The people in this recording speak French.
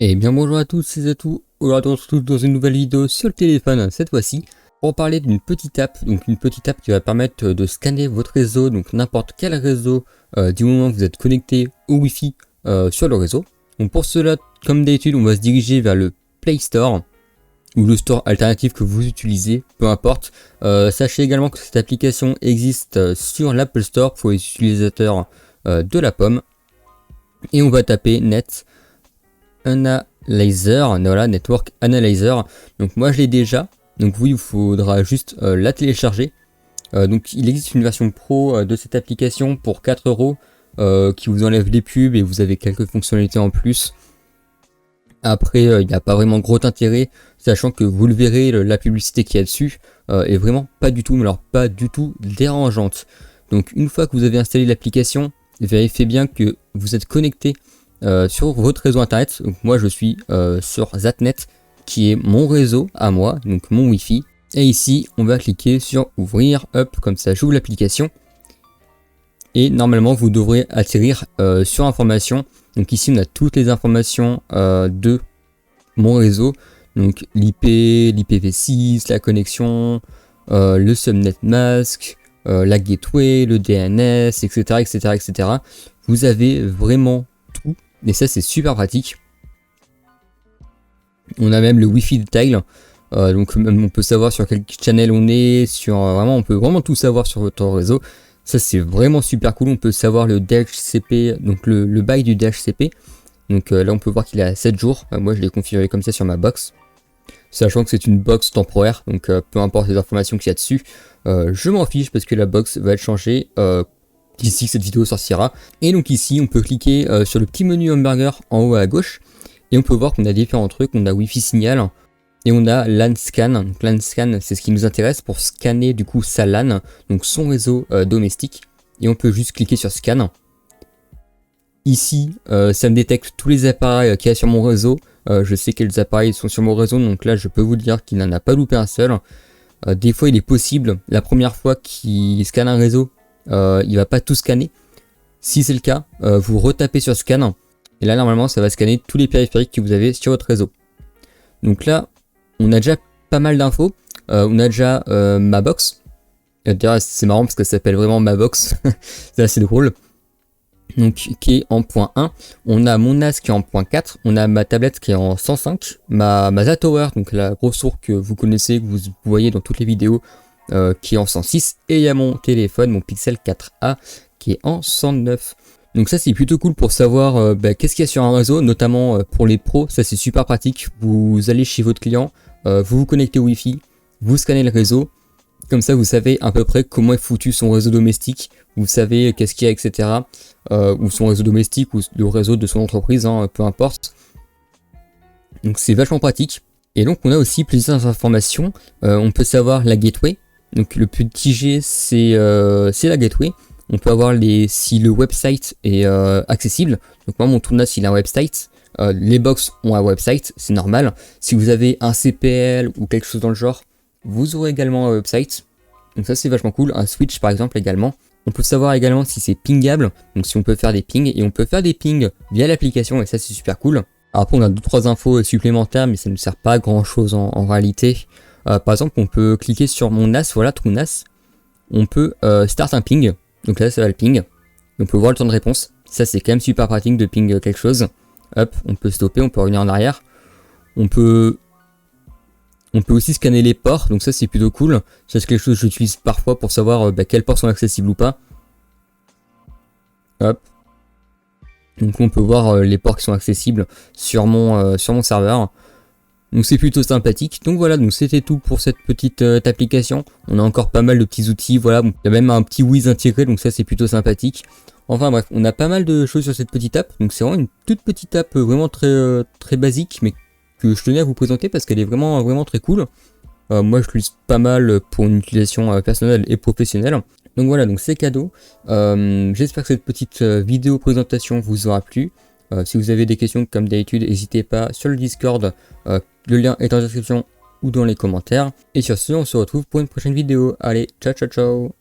Et bien bonjour à tous et à tous, aujourd'hui on se retrouve dans une nouvelle vidéo sur le téléphone, cette fois-ci, pour parler d'une petite app, donc une petite app qui va permettre de scanner votre réseau, donc n'importe quel réseau, du moment que vous êtes connecté au Wi-Fi sur le réseau. Donc pour cela, comme d'habitude, on va se diriger vers le Play Store, ou le store alternatif que vous utilisez, peu importe. Sachez également que cette application existe sur l'Apple Store pour les utilisateurs de la pomme, et on va taper Net Analyzer, voilà, Network Analyzer. Donc moi je l'ai déjà, donc oui, il faudra juste la télécharger. Donc il existe une version pro de cette application pour 4 euros qui vous enlève les pubs et vous avez quelques fonctionnalités en plus. Après, il n'y a pas vraiment gros intérêt, sachant que vous le verrez, la publicité qu'il y a dessus est vraiment pas du tout, mais alors pas du tout dérangeante. Donc une fois que vous avez installé l'application, vérifiez bien que vous êtes connecté sur votre réseau internet. Donc moi je suis sur Zatnet, qui est mon réseau à moi, donc mon Wi-Fi. Et ici on va cliquer sur ouvrir, hop, comme ça j'ouvre l'application. Et normalement vous devrez atterrir sur informations. Donc ici on a toutes les informations de mon réseau. Donc l'IP, l'IPv6, la connexion, le subnet mask, la gateway, le DNS, etc., etc., etc. Vous avez vraiment tout. Et ça c'est super pratique. On a même le Wi-Fi detail. Donc on peut savoir sur quel channel on est, vraiment on peut vraiment tout savoir sur votre réseau. Ça c'est vraiment super cool. On peut savoir le DHCP, donc le bail du DHCP. Donc là on peut voir qu'il est à 7 jours. Moi je l'ai configuré comme ça sur ma box. Sachant que c'est une box temporaire, donc peu importe les informations qu'il y a dessus, je m'en fiche parce que la box va être changée d'ici que cette vidéo sortira. Et donc ici on peut cliquer sur le petit menu hamburger en haut à gauche et on peut voir qu'on a différents trucs. On a Wi-Fi signal et on a LAN scan. Donc LAN scan c'est ce qui nous intéresse pour scanner du coup sa LAN, donc son réseau domestique, et on peut juste cliquer sur scan. Ici ça me détecte tous les appareils qu'il y a sur mon réseau. Je sais quels appareils sont sur mon réseau, donc là je peux vous dire qu'il n'en a pas loupé un seul. Des fois il est possible, la première fois qu'il scanne un réseau, il va pas tout scanner. Si c'est le cas, vous retapez sur scan, et là normalement ça va scanner tous les périphériques que vous avez sur votre réseau. Donc là, on a déjà pas mal d'infos. On a déjà ma box. D'ailleurs c'est marrant parce qu'elle s'appelle vraiment ma box, c'est assez drôle. Donc qui est en point 1, on a mon NAS qui est en point 4, on a ma tablette qui est en 105, ma ZTower, donc la grosse source que vous connaissez, que vous voyez dans toutes les vidéos, qui est en 106, et il y a mon téléphone, mon Pixel 4a, qui est en 109. Donc ça c'est plutôt cool pour savoir qu'est-ce qu'il y a sur un réseau, notamment pour les pros. Ça c'est super pratique. Vous allez chez votre client, vous vous connectez au Wi-Fi, vous scannez le réseau, comme ça vous savez à peu près comment est foutu son réseau domestique, vous savez qu'est-ce qu'il y a, etc. Ou son réseau domestique ou le réseau de son entreprise, hein, peu importe. Donc c'est vachement pratique. Et donc on a aussi plusieurs informations. On peut savoir la gateway. Donc le petit G c'est la gateway. On peut avoir si le website est accessible. Donc moi mon tournas il a un website. Les box ont un website, c'est normal. Si vous avez un CPL ou quelque chose dans le genre, vous aurez également un website. Donc ça c'est vachement cool. Un switch par exemple également. On peut savoir également si c'est pingable, donc si on peut faire des pings, et on peut faire des pings via l'application, et ça c'est super cool. Alors après on a 2-3 infos supplémentaires, mais ça ne sert pas à grand chose en réalité. Par exemple on peut cliquer sur mon NAS, voilà, TrueNAS. On peut start un ping, donc là ça va le ping. On peut voir le temps de réponse, ça c'est quand même super pratique de ping quelque chose. Hop, on peut stopper, on peut revenir en arrière. On peut aussi scanner les ports, donc ça c'est plutôt cool. Ça c'est quelque chose que j'utilise parfois pour savoir quels ports sont accessibles ou pas. Hop. Donc on peut voir les ports qui sont accessibles sur mon serveur. Donc c'est plutôt sympathique. Donc voilà, donc c'était tout pour cette petite application. On a encore pas mal de petits outils, voilà. Bon, il y a même un petit Wiz intégré, donc ça c'est plutôt sympathique. Enfin bref, on a pas mal de choses sur cette petite app. Donc c'est vraiment une toute petite app vraiment très, très basique, mais que je tenais à vous présenter parce qu'elle est vraiment très cool. Moi je l'utilise pas mal pour une utilisation personnelle et professionnelle. Donc voilà, donc c'est cadeau. J'espère que cette petite vidéo présentation vous aura plu. Si vous avez des questions comme d'habitude, n'hésitez pas sur le Discord. Le lien est en description ou dans les commentaires. Et sur ce, on se retrouve pour une prochaine vidéo. Allez, ciao ciao ciao.